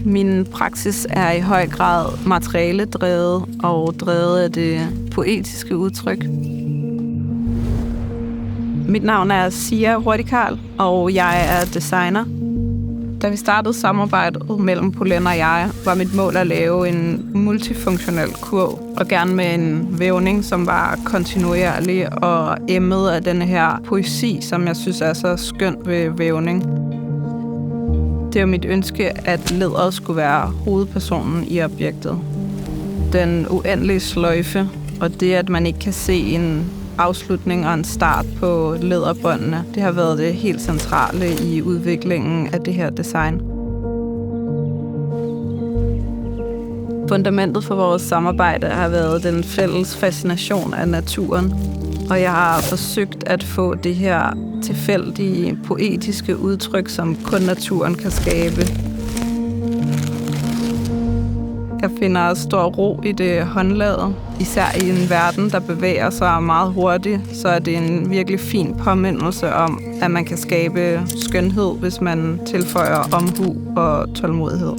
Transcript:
Min praksis er i høj grad materialedrevet og drevet af det poetiske udtryk. Mit navn er Sia Hurtigkarl, og jeg er designer. Da vi startede samarbejdet mellem Polen og jeg, var mit mål at lave en multifunktionel kurv, og gerne med en vævning, som var kontinuerlig og emmet af denne her poesi, som jeg synes er så skønt ved vævning. Det var mit ønske, at læderet skulle være hovedpersonen i objektet. Den uendelige sløjfe, og det, at man ikke kan se en afslutning og en start på læderbåndene, det har været det helt centrale i udviklingen af det her design. Fundamentet for vores samarbejde har været den fælles fascination af naturen, og jeg har forsøgt at få det her tilfældige, poetiske udtryk, som kun naturen kan skabe. Jeg finder stor ro i det håndlavede. Især i en verden, der bevæger sig meget hurtigt, så er det en virkelig fin påmindelse om, at man kan skabe skønhed, hvis man tilføjer omhu og tålmodighed.